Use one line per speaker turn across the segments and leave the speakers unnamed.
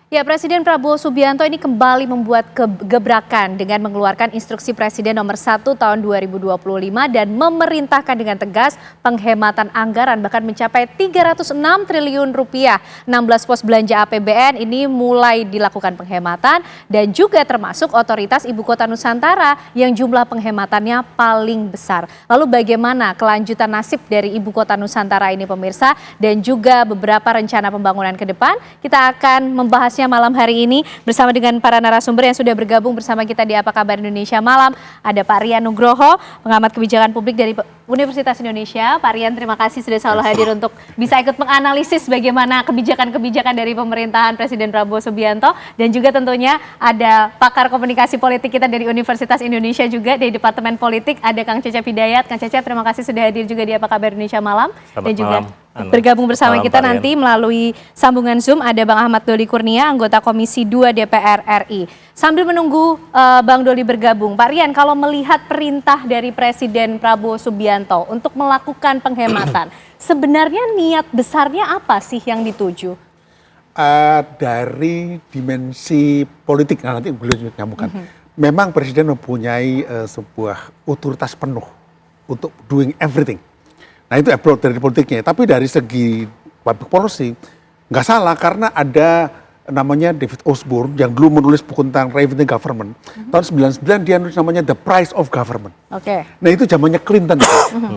Ya, Presiden Prabowo Subianto ini kembali membuat gebrakan dengan mengeluarkan instruksi Presiden nomor 1 tahun 2025 dan memerintahkan dengan tegas penghematan anggaran bahkan mencapai 306 triliun rupiah. 16 pos belanja APBN ini mulai dilakukan penghematan dan juga termasuk otoritas Ibu Kota Nusantara yang jumlah penghematannya paling besar. Lalu bagaimana kelanjutan nasib dari Ibu Kota Nusantara ini pemirsa dan juga beberapa rencana pembangunan ke depan? Kita akan membahas malam hari ini bersama dengan para narasumber yang sudah bergabung bersama kita di Apa Kabar Indonesia Malam. Ada Pak Rian Nugroho, pengamat kebijakan publik dari Universitas Indonesia. Pak Rian, terima kasih sudah selalu hadir untuk bisa ikut menganalisis bagaimana kebijakan-kebijakan dari pemerintahan Presiden Prabowo Subianto. Dan juga tentunya ada pakar komunikasi politik kita dari Universitas Indonesia juga dari Departemen Politik. Ada Kang Cecep Hidayat. Kang Cecep, terima kasih sudah hadir juga di Apa Kabar Indonesia Malam.
Selamat
dan juga
malam.
Bergabung bersama kita nanti melalui sambungan Zoom ada Bang Ahmad Doli Kurnia, anggota Komisi 2 DPR RI. Sambil menunggu Bang Doli bergabung, Pak Rian, kalau melihat perintah dari Presiden Prabowo Subianto untuk melakukan penghematan, sebenarnya niat besarnya apa sih yang dituju?
Dari dimensi politik, nanti beliau nyambungkan. Memang Presiden mempunyai sebuah otoritas penuh untuk doing everything. Nah itu approach dari politiknya, tapi dari segi public policy nggak salah karena ada namanya David Osborne yang dulu menulis buku tentang Revenue Government. Tahun 99 dia nulis namanya The Price of Government. Nah itu zamannya Clinton.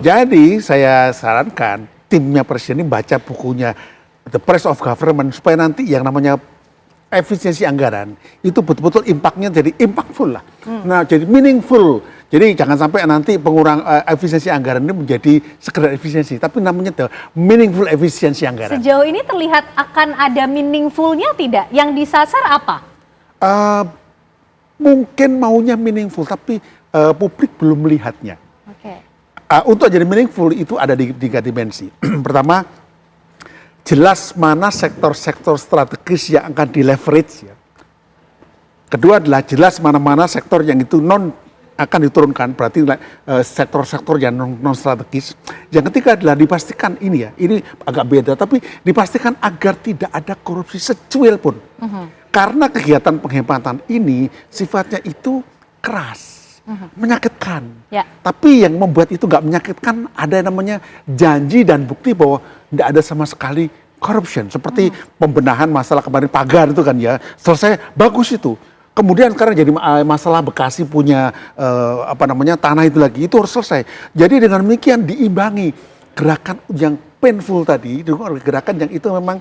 Jadi saya sarankan timnya Presiden ini baca bukunya The Price of Government supaya nanti yang namanya efisiensi anggaran itu betul-betul impactnya jadi impactful lah. Nah jadi meaningful. Jadi jangan sampai nanti pengurang efisiensi anggaran ini menjadi sekedar efisiensi, tapi namanya the meaningful efisiensi anggaran.
Sejauh ini terlihat akan ada meaningfulnya tidak? Yang disasar apa?
Mungkin maunya meaningful, tapi publik belum melihatnya. Untuk jadi meaningful itu ada di tiga dimensi. Pertama, jelas mana sektor-sektor strategis yang akan di leverage. Ya. Kedua adalah jelas mana-mana sektor yang itu akan diturunkan, berarti sektor-sektor yang non strategis. Yang ketiga adalah dipastikan ini agak beda, tapi dipastikan agar tidak ada korupsi secuil pun. Karena kegiatan penghematan ini sifatnya itu keras, menyakitkan. Tapi yang membuat itu nggak menyakitkan ada yang namanya janji dan bukti bahwa tidak ada sama sekali corruption. Seperti pembenahan masalah kemarin pagar itu kan ya, selesai, bagus itu. Kemudian sekarang jadi masalah Bekasi punya tanah itu lagi, itu harus selesai. Jadi dengan demikian diimbangi gerakan yang painful tadi, gerakan yang itu memang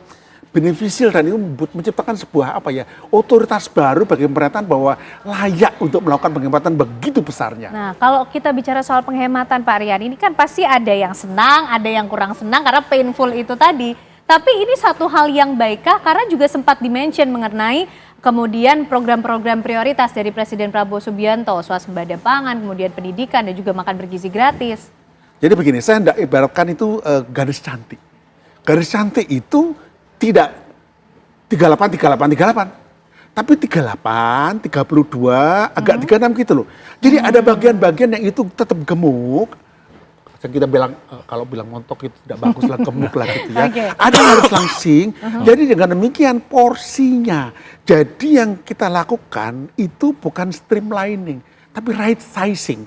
beneficial dan itu menciptakan sebuah otoritas baru bagi pemerintahan bahwa layak untuk melakukan penghematan begitu besarnya.
Nah, kalau kita bicara soal penghematan Pak Rian, ini kan pasti ada yang senang, ada yang kurang senang karena painful itu tadi. Tapi ini satu hal yang baikkah? Karena juga sempat di-mention mengenai kemudian program-program prioritas dari Presiden Prabowo Subianto, swasembada pangan, kemudian pendidikan dan juga makan bergizi gratis.
Jadi begini, saya hendak ibaratkan itu garis cantik. Garis cantik itu tidak 38, tapi 38, 32, agak 36 gitu loh. Jadi ada bagian-bagian yang itu tetap gemuk. Kita bilang kalau bilang montok itu tidak bagus lah, gemuk lah gitu ya. Ada yang harus langsing. Jadi dengan demikian porsinya. Jadi yang kita lakukan itu bukan streamlining, tapi right sizing.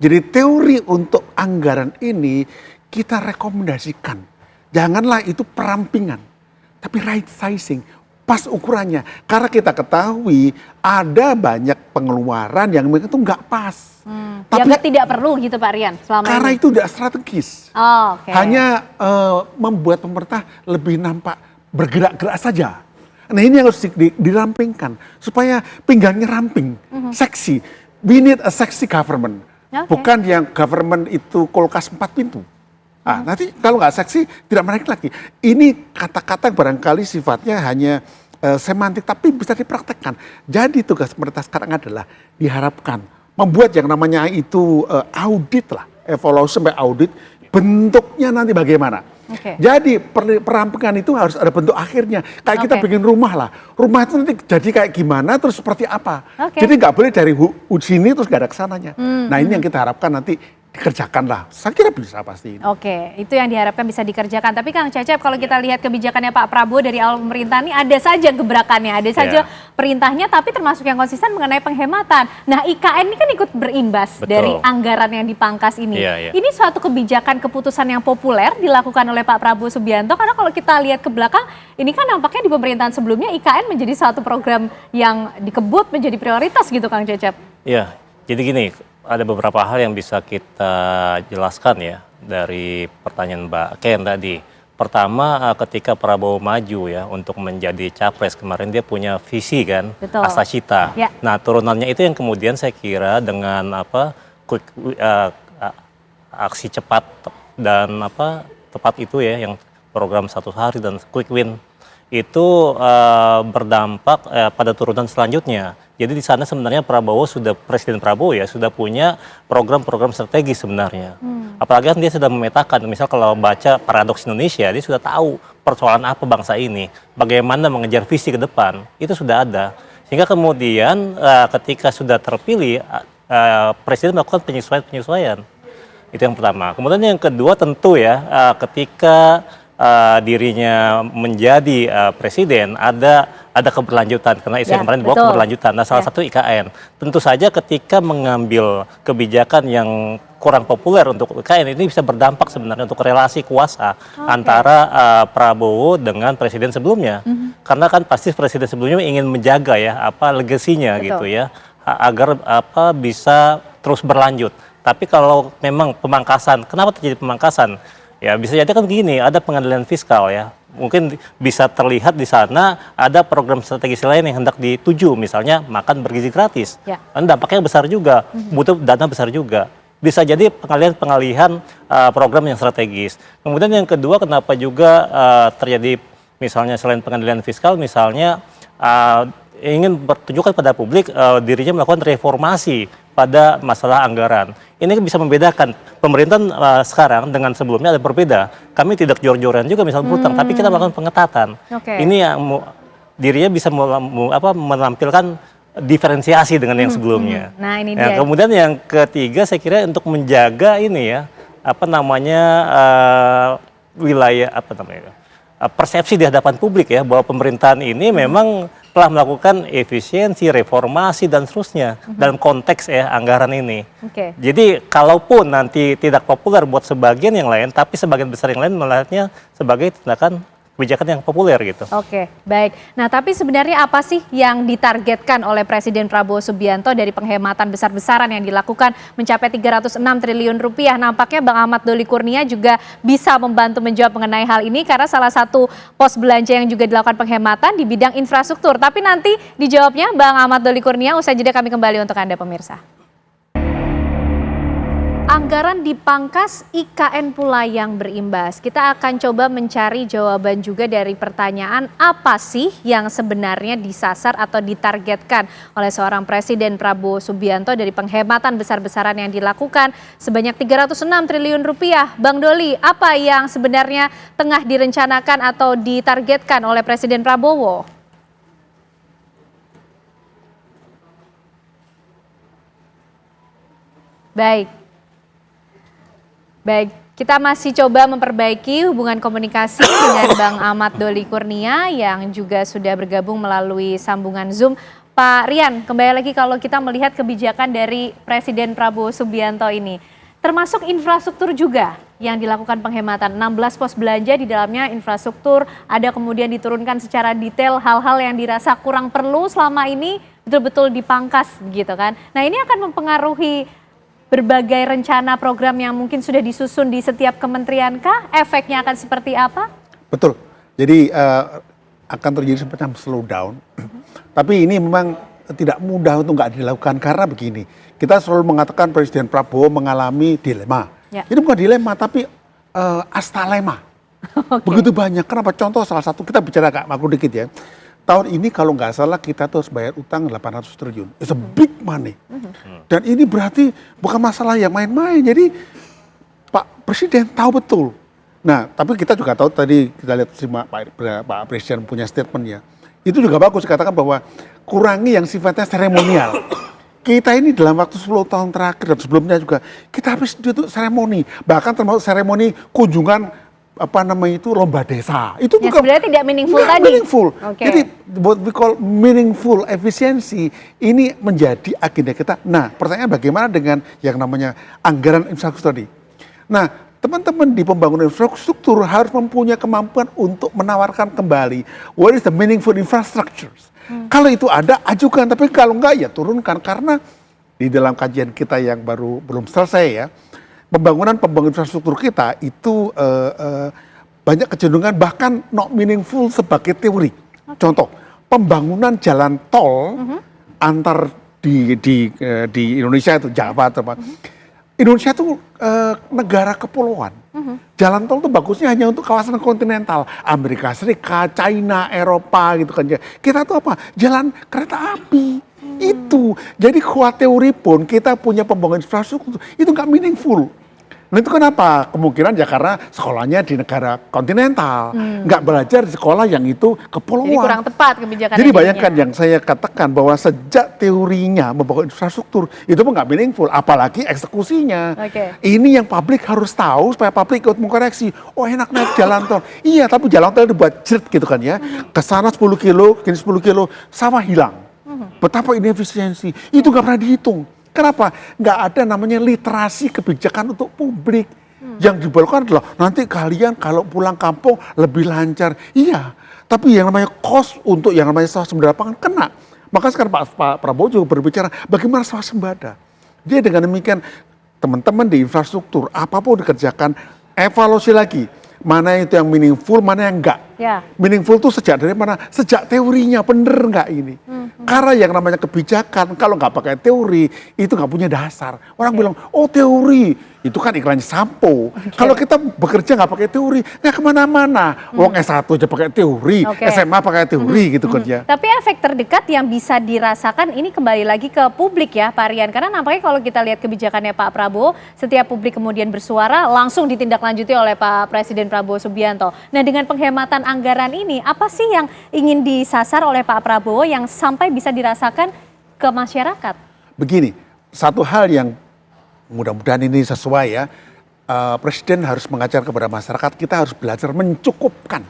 Jadi teori untuk anggaran ini kita rekomendasikan. Janganlah itu perampingan, tapi right sizing. Pas ukurannya. Karena kita ketahui ada banyak pengeluaran yang itu nggak pas.
Tapi tidak perlu gitu Pak Rian selama
karena
ini.
itu tidak strategis. Hanya membuat pemerintah lebih nampak bergerak-gerak saja. Nah ini yang harus dirampingkan supaya pinggangnya ramping, seksi. We need a sexy government. Bukan yang government itu kulkas 4 pintu. Nanti kalau nggak seksi tidak menarik lagi. Ini kata-kata barangkali sifatnya hanya semantik tapi bisa dipraktekkan. Jadi tugas pemerintah sekarang adalah diharapkan membuat yang namanya itu audit lah, evaluasi sampai audit, bentuknya nanti bagaimana. Jadi perampingan itu harus ada bentuk akhirnya. Kayak kita bikin rumah lah, rumah itu nanti jadi kayak gimana, terus seperti apa. Jadi nggak boleh dari sini terus nggak ada kesananya. Nah ini yang kita harapkan nanti dikerjakan lah. Saya kira bisa pasti.
Oke, itu yang diharapkan bisa dikerjakan. Tapi Kang Cecep, kalau kita lihat kebijakannya Pak Prabowo dari awal pemerintah ini ada saja gebrakannya, ada saja perintahnya, tapi termasuk yang konsisten mengenai penghematan. Nah, IKN ini kan ikut berimbas dari anggaran yang dipangkas ini. Ini suatu kebijakan keputusan yang populer dilakukan oleh Pak Prabowo Subianto, karena kalau kita lihat ke belakang, ini kan nampaknya di pemerintahan sebelumnya IKN menjadi suatu program yang dikebut menjadi prioritas gitu, Kang Cecep.
Iya, jadi gini, ada beberapa hal yang bisa kita jelaskan ya dari pertanyaan Mbak Ken tadi. Pertama, ketika Prabowo maju ya untuk menjadi capres kemarin, dia punya visi kan, Asacita. Nah, turunannya itu yang kemudian saya kira dengan aksi cepat dan tepat itu ya, yang program 1 hari dan quick win itu berdampak pada turunan selanjutnya. Jadi di sana sebenarnya Presiden Prabowo ya sudah punya program-program strategis sebenarnya. Apalagi kan dia sudah memetakan, misal kalau baca Paradoks Indonesia, dia sudah tahu persoalan apa bangsa ini, bagaimana mengejar visi ke depan, itu sudah ada. Sehingga kemudian ketika sudah terpilih, Presiden melakukan penyesuaian. Itu yang pertama. Kemudian yang kedua tentu ya, ketika dirinya menjadi presiden ada keberlanjutan, karena isu kemarin bawa keberlanjutan. Nah, salah satu IKN. Tentu saja ketika mengambil kebijakan yang kurang populer untuk IKN, ini bisa berdampak sebenarnya untuk relasi kuasa antara Prabowo dengan presiden sebelumnya. Karena kan pasti presiden sebelumnya ingin menjaga ya legasinya gitu ya, agar bisa terus berlanjut. Tapi kalau memang pemangkasan, kenapa terjadi pemangkasan? Ya bisa jadi kan gini, ada pengadilan fiskal ya. Mungkin bisa terlihat di sana ada program strategis lain yang hendak dituju, misalnya makan bergizi gratis. Dan dampaknya besar juga, butuh dana besar juga. Bisa jadi pengalihan program yang strategis. Kemudian yang kedua, kenapa juga terjadi misalnya selain pengadilan fiskal, misalnya ingin bertunjukkan pada publik dirinya melakukan reformasi pada masalah anggaran. Ini bisa membedakan pemerintahan sekarang dengan sebelumnya ada berbeda. Kami tidak jor-joran juga misalnya berutang, tapi kita melakukan pengetatan. Ini yang dirinya bisa menampilkan diferensiasi dengan yang sebelumnya.
Nah, ini dia.
Kemudian yang ketiga saya kira untuk menjaga ini ya, wilayah persepsi di hadapan publik ya, bahwa pemerintahan ini memang telah melakukan efisiensi, reformasi dan seterusnya dalam konteks ya anggaran ini. Jadi kalaupun nanti tidak populer buat sebagian yang lain, tapi sebagian besar yang lain melihatnya sebagai tindakan kebijakan yang populer gitu.
Oke, baik. Nah, tapi sebenarnya apa sih yang ditargetkan oleh Presiden Prabowo Subianto dari penghematan besar-besaran yang dilakukan mencapai 306 triliun rupiah? Nampaknya Bang Ahmad Doli Kurnia juga bisa membantu menjawab mengenai hal ini, karena salah satu pos belanja yang juga dilakukan penghematan di bidang infrastruktur. Tapi nanti dijawabnya Bang Ahmad Doli Kurnia, usai jeda kami kembali untuk Anda pemirsa. Anggaran dipangkas, IKN pula yang berimbas. Kita akan coba mencari jawaban juga dari pertanyaan apa sih yang sebenarnya disasar atau ditargetkan oleh seorang Presiden Prabowo Subianto dari penghematan besar-besaran yang dilakukan sebanyak 306 triliun rupiah. Bang Doli, apa yang sebenarnya tengah direncanakan atau ditargetkan oleh Presiden Prabowo? Baik, kita masih coba memperbaiki hubungan komunikasi dengan Bang Ahmad Doli Kurnia yang juga sudah bergabung melalui sambungan Zoom. Pak Rian, kembali lagi kalau kita melihat kebijakan dari Presiden Prabowo Subianto ini, termasuk infrastruktur juga yang dilakukan penghematan. 16 pos belanja di dalamnya infrastruktur, ada kemudian diturunkan secara detail hal-hal yang dirasa kurang perlu selama ini betul-betul dipangkas gitu kan. Nah, ini akan mempengaruhi berbagai rencana program yang mungkin sudah disusun di setiap kementerian kah? Efeknya akan seperti apa?
Betul. Jadi akan terjadi semacam slowdown. Tapi ini memang tidak mudah untuk nggak dilakukan karena begini. Kita selalu mengatakan Presiden Prabowo mengalami dilema. Ini bukan dilema tapi astalema. Begitu banyak. Kenapa? Contoh salah satu, kita bicara agak makro dikit ya. Tahun ini kalau nggak salah kita tuh harus bayar utang 800 triliun. It's a big money. Dan ini berarti bukan masalah yang main-main. Jadi Pak Presiden tahu betul. Nah, tapi kita juga tahu tadi kita lihat Pak Presiden punya statement ya. Itu juga bagus, katakan bahwa kurangi yang sifatnya seremonial. Kita ini dalam waktu 10 tahun terakhir dan sebelumnya juga, kita habis itu seremoni. Bahkan termasuk seremoni kunjungan lomba desa. Itu
Ya, sebenarnya tidak meaningful tadi.
Meaningful.
Oke.
Jadi what we call meaningful efisiensi ini menjadi agenda kita. Nah, pertanyaan bagaimana dengan yang namanya anggaran infrastruktur tadi? Nah, teman-teman di pembangunan infrastruktur harus mempunyai kemampuan untuk menawarkan kembali what is the meaningful infrastructures. Kalau itu ada, ajukan. Tapi kalau enggak, ya turunkan. Karena di dalam kajian kita yang belum selesai ya, pembangunan infrastruktur kita itu banyak kecenderungan bahkan not meaningful sebagai teori. Contoh, pembangunan jalan tol antar di Indonesia itu Jawa atau apa. Indonesia itu negara kepulauan. Jalan tol itu bagusnya hanya untuk kawasan kontinental, Amerika Serikat, China, Eropa gitu kan ya. Kita tuh apa? Jalan kereta api. Itu. Jadi kuat teori pun kita punya pembangunan infrastruktur itu nggak meaningful. Nah itu kenapa? Kemungkinan ya karena sekolahnya di negara kontinental, nggak belajar di sekolah yang itu kepulauan.
Jadi kurang tepat kebijakan.
Jadi bayangkan yang saya katakan bahwa sejak teorinya membangun infrastruktur itu pun nggak meaningful, apalagi eksekusinya.
Oke.
Ini yang publik harus tahu supaya publik ikut mengkoreksi. Oh enak naik jalan tol. Iya tapi jalan tol dibuat jeret gitu kan ya. Kesana 10 kilo, kini 10 kilo, sawah hilang. Betapa inefisiensi. Itu nggak pernah dihitung. Kenapa? Nggak ada namanya literasi kebijakan untuk publik. Yang dibolehkan adalah nanti kalian kalau pulang kampung lebih lancar. Iya, tapi yang namanya cost untuk yang namanya swasembada pangan kena. Maka sekarang Pak Prabowo juga berbicara bagaimana swasembada. Dia dengan demikian teman-teman di infrastruktur apapun dikerjakan evaluasi lagi. Mana itu yang meaningful, mana yang enggak.
Ya.
Meaningful itu sejak dari mana? Sejak teorinya, bener enggak ini? Karena yang namanya kebijakan, kalau nggak pakai teori, itu nggak punya dasar. Orang bilang, oh teori, itu kan iklannya sampo. Kalau kita bekerja nggak pakai teori, nggak kemana-mana. Wong S1 aja pakai teori, SMA pakai teori gitu kan ya.
Tapi efek terdekat yang bisa dirasakan ini kembali lagi ke publik ya Pak Rian. Karena nampaknya kalau kita lihat kebijakannya Pak Prabowo, setiap publik kemudian bersuara langsung ditindaklanjuti oleh Pak Presiden Prabowo Subianto. Nah dengan penghematan anggaran ini, apa sih yang ingin disasar oleh Pak Prabowo yang sampai bisa dirasakan ke masyarakat?
Begini, satu hal yang mudah-mudahan ini sesuai ya, Presiden harus mengajar kepada masyarakat, kita harus belajar mencukupkan.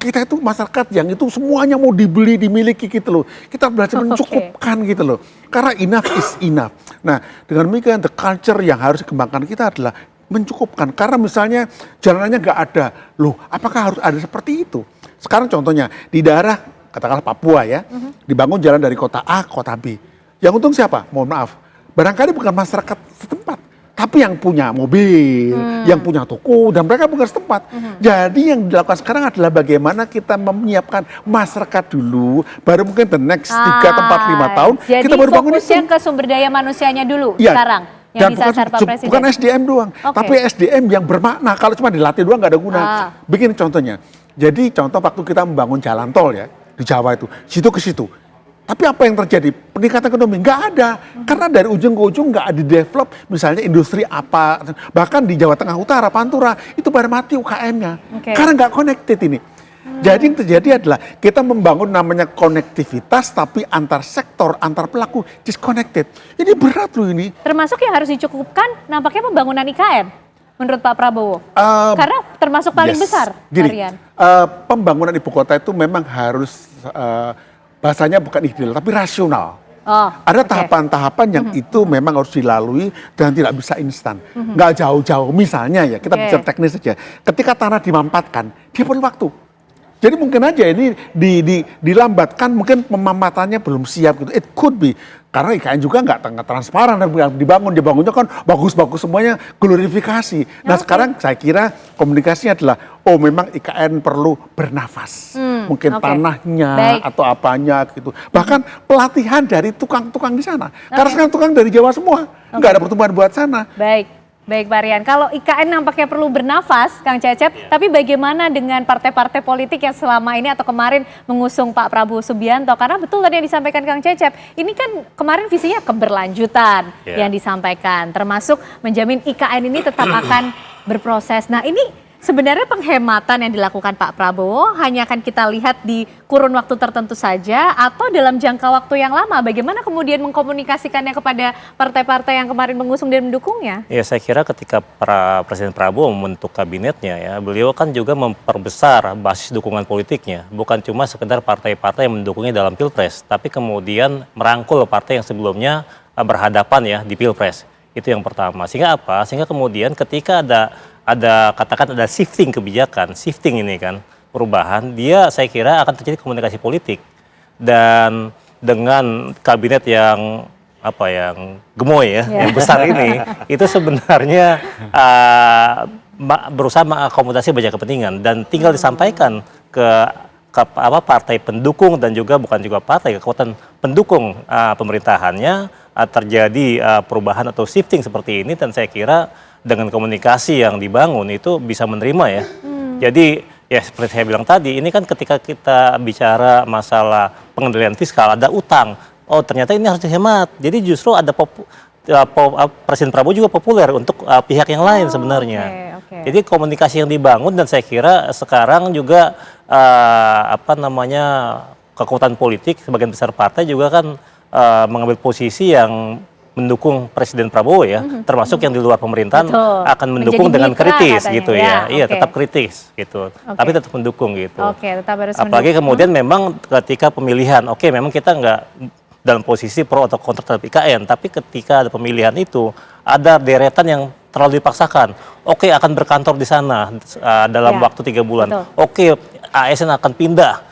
Kita itu masyarakat yang itu semuanya mau dibeli, dimiliki gitu loh. Kita belajar mencukupkan gitu loh. Karena enough is enough. Nah dengan demikian the culture yang harus dikembangkan kita adalah mencukupkan. Karena misalnya jalanannya nggak ada, loh apakah harus ada seperti itu? Sekarang contohnya di daerah katakanlah Papua ya, dibangun jalan dari kota A ke kota B. Yang untung siapa? Mohon maaf, barangkali bukan masyarakat setempat, tapi yang punya mobil, yang punya toko, dan mereka bukan setempat. Jadi yang dilakukan sekarang adalah bagaimana kita menyiapkan masyarakat dulu, baru mungkin the next 3, 4, 5 tahun kita baru bangun itu.
Jadi fokusnya ke sumber daya manusianya dulu
ya,
sekarang. Yang disasar Pak Presiden.
Bukan SDM doang, tapi SDM yang bermakna. Kalau cuma dilatih doang nggak ada guna. Begini contohnya. Jadi contoh waktu kita membangun jalan tol ya di Jawa itu, situ ke situ. Tapi apa yang terjadi? Peningkatan ekonomi nggak ada. Karena dari ujung ke ujung nggak ada develop. Misalnya industri apa. Bahkan di Jawa Tengah Utara, Pantura itu pada mati UKM-nya. Karena nggak connected ini. Jadi yang terjadi adalah kita membangun namanya konektivitas tapi antar sektor, antar pelaku disconnected. Ini berat loh ini.
Termasuk yang harus dicukupkan nampaknya pembangunan IKN menurut Pak Prabowo. Karena termasuk paling besar.
Gini, pembangunan ibu kota itu memang harus bahasanya bukan ideal tapi rasional. Ada tahapan-tahapan yang itu memang harus dilalui dan tidak bisa instan. Nggak jauh-jauh. Misalnya ya kita bicara teknis saja. Ketika tanah dimampatkan, dia perlu waktu. Jadi mungkin aja ini dilambatkan, mungkin pemampatannya belum siap gitu. It could be. Karena IKN juga nggak transparan, dibangunnya kan bagus-bagus semuanya, glorifikasi. Nah sekarang saya kira komunikasinya adalah, oh memang IKN perlu bernafas. Mungkin tanahnya atau apanya gitu. Bahkan pelatihan dari tukang-tukang di sana. Karena sekarang tukang dari Jawa semua, nggak ada pertumbuhan buat sana.
Baik Pak Rian, kalau IKN nampaknya perlu bernafas, Kang Cecep, tapi bagaimana dengan partai-partai politik yang selama ini atau kemarin mengusung Pak Prabowo Subianto? Karena betul tadi yang disampaikan Kang Cecep, ini kan kemarin visinya keberlanjutan yang disampaikan, termasuk menjamin IKN ini tetap akan berproses. Nah ini Sebenarnya penghematan yang dilakukan Pak Prabowo hanya akan kita lihat di kurun waktu tertentu saja atau dalam jangka waktu yang lama? Bagaimana kemudian mengkomunikasikannya kepada partai-partai yang kemarin mengusung dan mendukungnya?
Ya, saya kira ketika Presiden Prabowo membentuk kabinetnya ya, beliau kan juga memperbesar basis dukungan politiknya. Bukan cuma sekedar partai-partai yang mendukungnya dalam Pilpres, tapi kemudian merangkul partai yang sebelumnya berhadapan ya di Pilpres. Itu yang pertama. Sehingga apa? Sehingga kemudian ketika katakan ada shifting ini kan, perubahan, saya kira akan terjadi komunikasi politik. Dan dengan kabinet yang gemoy ya, yang besar ini, itu sebenarnya berusaha mengakomodasi banyak kepentingan dan tinggal disampaikan ke partai pendukung dan juga bukan juga partai, kekuatan pendukung pemerintahannya terjadi perubahan atau shifting seperti ini, dan saya kira dengan komunikasi yang dibangun itu bisa menerima ya. Jadi ya seperti saya bilang tadi, ini kan ketika kita bicara masalah pengendalian fiskal, ada utang. Oh ternyata ini harus dihemat. Jadi justru ada Presiden Prabowo juga populer untuk pihak yang lain sebenarnya. Jadi komunikasi yang dibangun, dan saya kira sekarang juga kekuatan politik sebagian besar partai juga kan mengambil posisi yang mendukung Presiden Prabowo ya, termasuk yang di luar pemerintahan akan mendukung dengan kritis katanya, gitu ya. Iya, tetap kritis gitu. Tapi tetap mendukung gitu.
Tetap harus
apalagi kemudian memang ketika pemilihan, memang kita nggak dalam posisi pro atau kontra terhadap IKN, tapi ketika ada pemilihan itu ada deretan yang terlalu dipaksakan. Akan berkantor di sana dalam waktu 3 bulan. ASN akan pindah.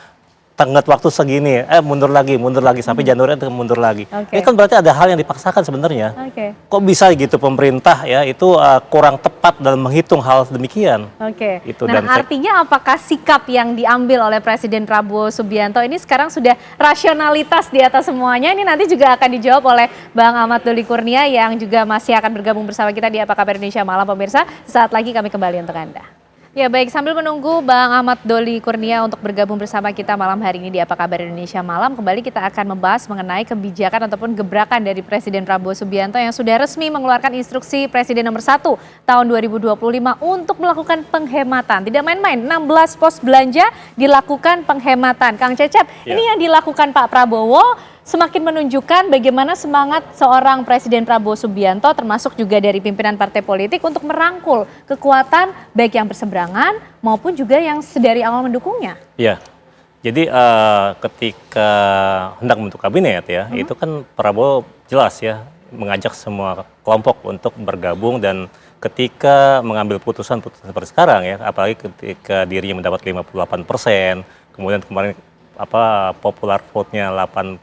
Tenggat waktu segini, mundur lagi sampai Januari itu mundur lagi. Ini kan berarti ada hal yang dipaksakan sebenarnya. Kok bisa gitu pemerintah ya itu kurang tepat dalam menghitung hal demikian. Itu,
nah, artinya apakah sikap yang diambil oleh Presiden Prabowo Subianto ini sekarang sudah rasionalitas di atas semuanya? Ini nanti juga akan dijawab oleh Bang Ahmad Doli Kurnia yang juga masih akan bergabung bersama kita di Apa Kabar Indonesia Malam, pemirsa. Saat lagi kami kembali untuk Anda. Ya baik, sambil menunggu Bang Ahmad Doli Kurnia untuk bergabung bersama kita malam hari ini di Apa Kabar Indonesia Malam, kembali kita akan membahas mengenai kebijakan ataupun gebrakan dari Presiden Prabowo Subianto yang sudah resmi mengeluarkan instruksi Presiden nomor 1 tahun 2025 untuk melakukan penghematan. Tidak main-main, 16 pos belanja dilakukan penghematan. Kang Cecep, ini yang dilakukan Pak Prabowo semakin menunjukkan bagaimana semangat seorang Presiden Prabowo Subianto termasuk juga dari pimpinan partai politik untuk merangkul kekuatan baik yang berseberangan maupun juga yang sedari awal mendukungnya.
Iya, jadi ketika hendak membentuk kabinet ya, itu kan Prabowo jelas ya mengajak semua kelompok untuk bergabung, dan ketika mengambil putusan seperti sekarang ya, apalagi ketika dirinya mendapat 58%, kemudian kemarin popular vote-nya 80%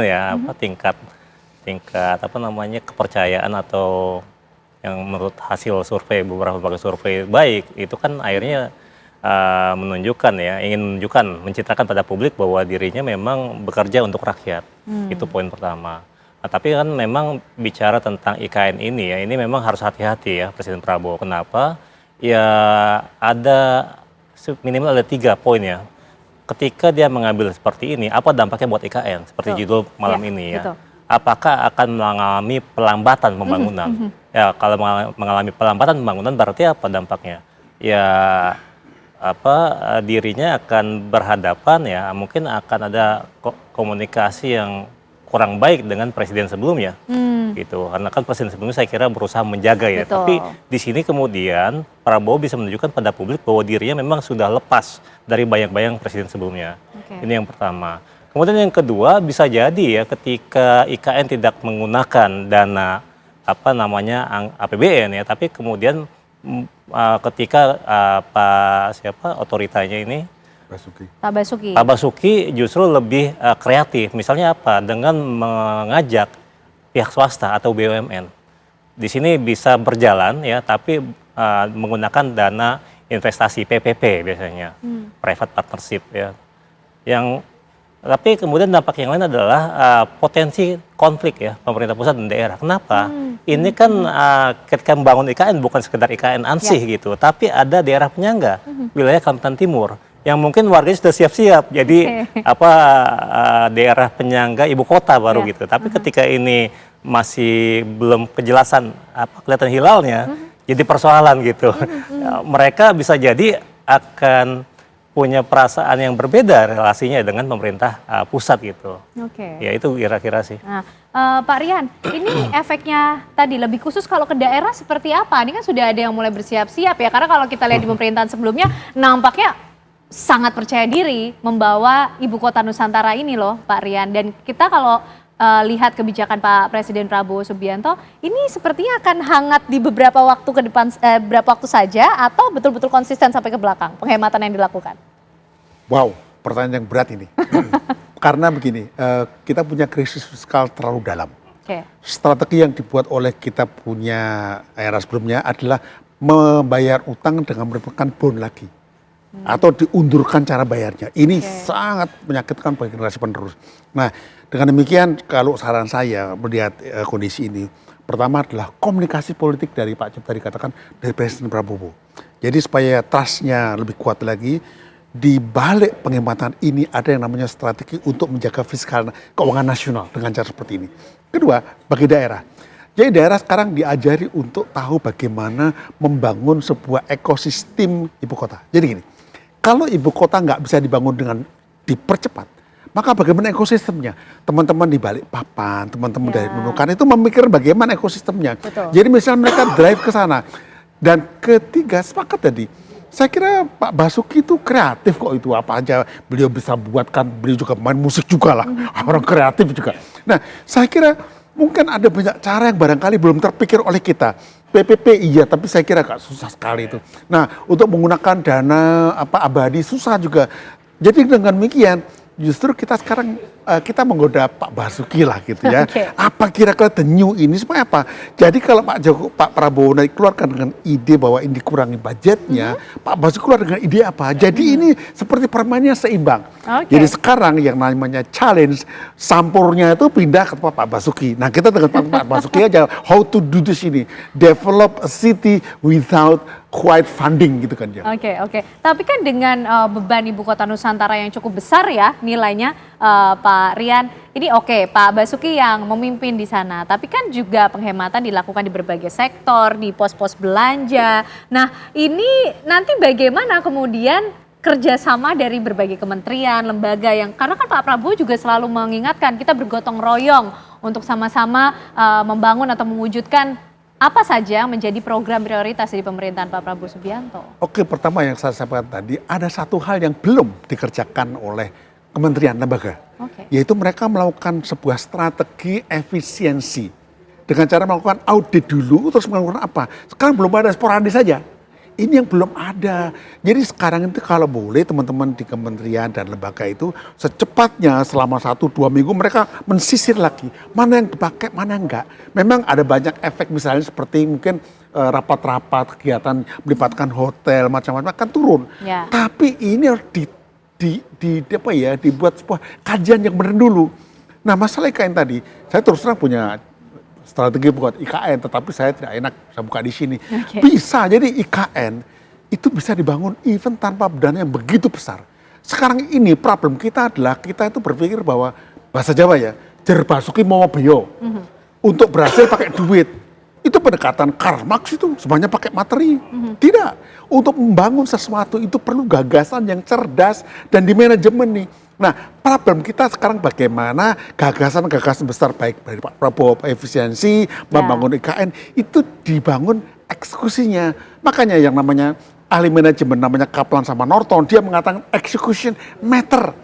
ya, tingkat kepercayaan atau yang menurut hasil survei, beberapa lembaga survei baik, itu kan akhirnya menunjukkan ya, ingin menunjukkan, mencitrakan pada publik bahwa dirinya memang bekerja untuk rakyat. Itu poin pertama. Nah, tapi kan memang bicara tentang IKN ini ya, ini memang harus hati-hati ya Presiden Prabowo. Kenapa? Ya minimal ada 3 poin ya. Ketika dia mengambil seperti ini, apa dampaknya buat IKN? Seperti judul malam ini ya. Apakah akan mengalami pelambatan pembangunan? Ya, kalau mengalami pelambatan pembangunan berarti apa dampaknya? Ya, dirinya akan berhadapan ya, mungkin akan ada komunikasi yang kurang baik dengan presiden sebelumnya. Gitu. Karena kan presiden sebelumnya saya kira berusaha menjaga ya. Tapi di sini kemudian Prabowo bisa menunjukkan pada publik bahwa dirinya memang sudah lepas dari bayang-bayang presiden sebelumnya. Ini yang pertama. Kemudian yang kedua, bisa jadi ya ketika IKN tidak menggunakan dana APBN ya, tapi kemudian ketika otoritanya ini Pak Basuki justru lebih kreatif. Misalnya dengan mengajak pihak swasta atau BUMN. Di sini bisa berjalan ya, tapi menggunakan dana investasi PPP biasanya, private partnership ya. Tapi kemudian dampak yang lain adalah potensi konflik ya pemerintah pusat dan daerah. Kenapa? Ini kan ketika membangun IKN bukan sekedar IKN ansih gitu, tapi ada daerah penyangga, wilayah Kalimantan Timur, yang mungkin warganya sudah siap-siap jadi daerah penyangga ibu kota baru gitu. Tapi ketika ini masih belum kejelasan kelihatan hilalnya, jadi persoalan gitu. Mereka bisa jadi akan punya perasaan yang berbeda relasinya dengan pemerintah pusat gitu.
Oke.
Ya itu kira-kira sih.
Nah, Pak Rian, ini efeknya tadi lebih khusus kalau ke daerah seperti apa? Ini kan sudah ada yang mulai bersiap-siap ya, karena kalau kita lihat di pemerintahan sebelumnya nampaknya sangat percaya diri membawa ibu kota Nusantara ini loh Pak Rian. Dan kita kalau lihat kebijakan Pak Presiden Prabowo Subianto, ini sepertinya akan hangat di beberapa waktu ke depan, beberapa waktu saja, atau betul-betul konsisten sampai ke belakang penghematan yang dilakukan?
Wow, pertanyaan yang berat ini. Karena begini, kita punya krisis fiskal terlalu dalam.
Oke.
Strategi yang dibuat oleh kita punya era sebelumnya adalah membayar utang dengan merupakan bond lagi. Atau diundurkan cara bayarnya. Ini sangat menyakitkan bagi generasi penerus. Nah, dengan demikian kalau saran saya melihat kondisi ini, pertama adalah komunikasi politik dari Pak Cep tadi katakan dari Presiden Prabowo. Jadi supaya trust-nya lebih kuat lagi, di balik penghematan ini ada yang namanya strategi untuk menjaga fiskal keuangan nasional dengan cara seperti ini. Kedua, bagi daerah. Jadi daerah sekarang diajari untuk tahu bagaimana membangun sebuah ekosistem ibu kota. Jadi gini, kalau ibu kota nggak bisa dibangun dengan dipercepat, maka bagaimana ekosistemnya? Teman-teman di Balikpapan, teman-teman dari Nunukan itu memikir bagaimana ekosistemnya.
Betul.
Jadi misalnya mereka drive ke sana. Dan ketiga, sepakat tadi, saya kira Pak Basuki itu kreatif kok, itu apa aja beliau bisa buatkan, beliau juga main musik juga lah, orang kreatif juga. Nah, saya kira mungkin ada banyak cara yang barangkali belum terpikir oleh kita. PPP iya, tapi saya kira agak susah sekali itu. Nah, untuk menggunakan dana abadi susah juga. Jadi dengan demikian, justru kita sekarang kita menggoda Pak Basuki lah gitu ya.
Oke.
Apa kira-kira the new ini supaya apa? Jadi kalau Pak Prabowo keluarkan dengan ide bahwa ini dikurangi budgetnya, Pak Basuki keluar dengan ide apa? Jadi ini seperti permainnya seimbang.
Oke.
Jadi sekarang yang namanya challenge sampurnya itu pindah ke Pak Basuki. Nah kita dengan Pak Basuki aja how to do this ini, develop a city without quite funding gitu kan ya.
Oke. Tapi kan dengan beban ibu kota Nusantara yang cukup besar ya nilainya, Pak Rian, ini oke, Pak Basuki yang memimpin di sana. Tapi kan juga penghematan dilakukan di berbagai sektor, di pos-pos belanja. Nah ini nanti bagaimana kemudian kerjasama dari berbagai kementerian, lembaga yang, karena kan Pak Prabowo juga selalu mengingatkan kita bergotong royong untuk sama-sama membangun atau mewujudkan apa saja menjadi program prioritas di pemerintahan Pak Prabowo Subianto.
Oke, pertama yang saya sampaikan tadi, ada satu hal yang belum dikerjakan oleh kementerian lembaga.
Oke.
Yaitu mereka melakukan sebuah strategi efisiensi. Dengan cara melakukan audit dulu, terus melakukan apa? Sekarang belum ada, sporadis saja. Ini yang belum ada. Jadi sekarang itu kalau boleh teman-teman di kementerian dan lembaga itu secepatnya selama 1-2 minggu mereka mensisir lagi. Mana yang dipakai, mana yang enggak. Memang ada banyak efek misalnya seperti mungkin rapat-rapat, kegiatan melibatkan hotel, macam-macam akan turun.
Ya.
Tapi ini harus dibuat sebuah kajian yang benar dulu. Nah masalah IKN tadi, saya terus terang punya strategi buat IKN, tetapi saya tidak enak saya buka di sini.
Oke.
Bisa, jadi IKN itu bisa dibangun even tanpa dana yang begitu besar. Sekarang ini problem kita adalah kita itu berpikir bahwa bahasa Jawa ya, jer basuki mau beyo. Untuk berhasil pakai duit. Itu pendekatan Karl Marx itu semuanya pakai materi. Tidak. Untuk membangun sesuatu itu perlu gagasan yang cerdas dan di manajemen nih. Nah, problem kita sekarang bagaimana gagasan-gagasan besar baik dari Pak Prabowo, efisiensi, membangun IKN itu dibangun eksekusinya. Makanya yang namanya ahli manajemen namanya Kaplan sama Norton, dia mengatakan execution matter.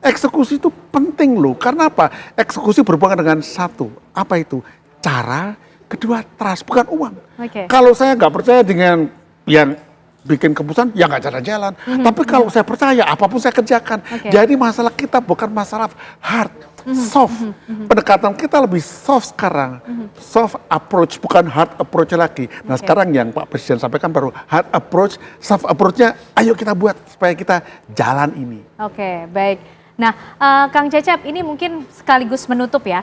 Eksekusi itu penting loh. Karena apa? Eksekusi berhubungan dengan satu. Apa itu? Cara, kedua trust, bukan uang.
Oke.
Kalau saya nggak percaya dengan yang bikin keputusan, ya nggak jalan-jalan. Tapi kalau saya percaya, apapun saya kerjakan.
Oke.
Jadi masalah kita bukan masalah hard, soft. Pendekatan kita lebih soft sekarang. Soft approach, bukan hard approach lagi. Nah sekarang yang Pak Presiden sampaikan baru hard approach, soft approach-nya ayo kita buat supaya kita jalan ini.
Oke, baik. Nah, Kang Cecep, ini mungkin sekaligus menutup ya.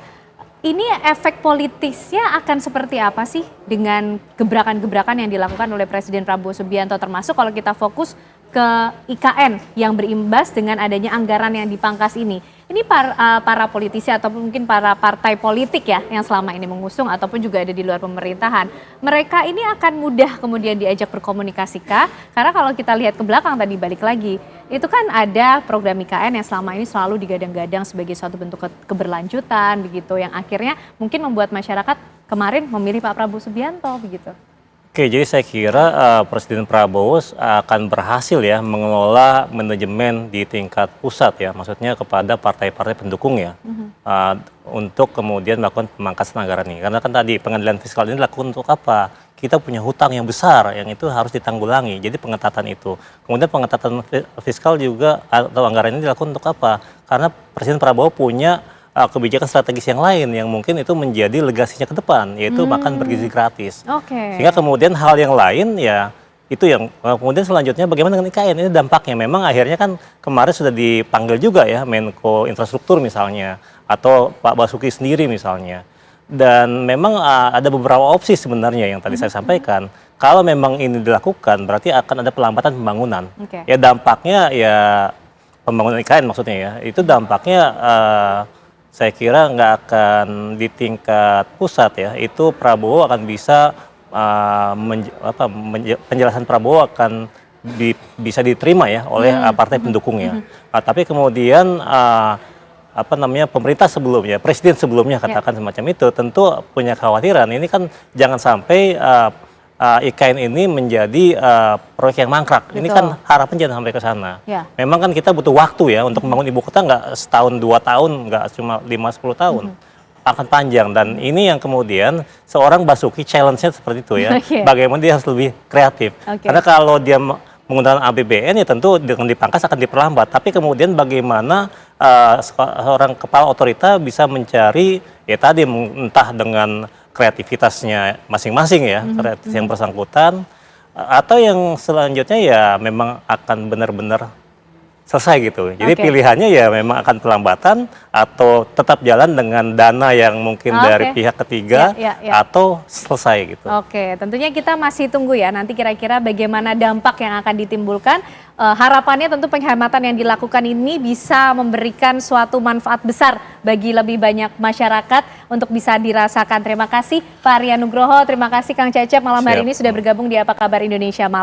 Ini efek politisnya akan seperti apa sih dengan gebrakan-gebrakan yang dilakukan oleh Presiden Prabowo Subianto, termasuk kalau kita fokus ke IKN yang berimbas dengan adanya anggaran yang dipangkas ini. Ini para politisi ataupun mungkin para partai politik ya yang selama ini mengusung ataupun juga ada di luar pemerintahan. Mereka ini akan mudah kemudian diajak berkomunikasi kah? Karena kalau kita lihat ke belakang tadi balik lagi, itu kan ada program IKN yang selama ini selalu digadang-gadang sebagai suatu bentuk keberlanjutan begitu, yang akhirnya mungkin membuat masyarakat kemarin memilih Pak Prabowo Subianto begitu.
Oke, jadi saya kira Presiden Prabowo akan berhasil ya mengelola manajemen di tingkat pusat ya, maksudnya kepada partai-partai pendukung ya, untuk kemudian melakukan pemangkasan anggaran ini. Karena kan tadi pengadilan fiskal ini dilakukan untuk apa? Kita punya hutang yang besar yang itu harus ditanggulangi, jadi pengetatan itu. Kemudian pengetatan fiskal juga atau anggaran ini dilakukan untuk apa? Karena Presiden Prabowo punya kebijakan strategis yang lain yang mungkin itu menjadi legasinya ke depan, yaitu makan bergizi gratis. Sehingga kemudian hal yang lain ya itu yang kemudian selanjutnya bagaimana dengan IKN ini dampaknya. Memang akhirnya kan kemarin sudah dipanggil juga ya Menko Infrastruktur misalnya atau Pak Basuki sendiri misalnya. Dan memang ada beberapa opsi sebenarnya yang tadi saya sampaikan. Kalau memang ini dilakukan berarti akan ada pelambatan pembangunan. Ya dampaknya ya pembangunan IKN maksudnya ya. Itu dampaknya saya kira nggak akan di tingkat pusat ya, itu Prabowo akan bisa penjelasan Prabowo akan bisa diterima ya oleh partai pendukungnya. Tapi kemudian pemerintah sebelumnya, presiden sebelumnya katakan semacam itu, tentu punya kekhawatiran. Ini kan jangan sampai IKN ini menjadi proyek yang mangkrak. Betul. Ini kan harapan jangan sampai ke sana. Ya. Memang kan kita butuh waktu ya untuk membangun ibu kota, nggak setahun 2 tahun, nggak cuma 5-10 tahun. Akan panjang, dan ini yang kemudian seorang Basuki challenge-nya seperti itu ya. Bagaimana dia harus lebih kreatif. Karena kalau dia menggunakan APBN ya tentu dengan dipangkas akan diperlambat. Tapi kemudian bagaimana seorang kepala otorita bisa mencari ya tadi entah dengan kreativitasnya masing-masing ya, kreativitas yang bersangkutan, atau yang selanjutnya ya memang akan benar-benar selesai gitu. Jadi pilihannya ya memang akan pelambatan atau tetap jalan dengan dana yang mungkin dari pihak ketiga atau selesai gitu.
Tentunya kita masih tunggu ya nanti kira-kira bagaimana dampak yang akan ditimbulkan. Harapannya tentu penghematan yang dilakukan ini bisa memberikan suatu manfaat besar bagi lebih banyak masyarakat untuk bisa dirasakan. Terima kasih Pak Arya Nugroho, terima kasih Kang Cecep malam hari ini sudah bergabung di Apa Kabar Indonesia Malam.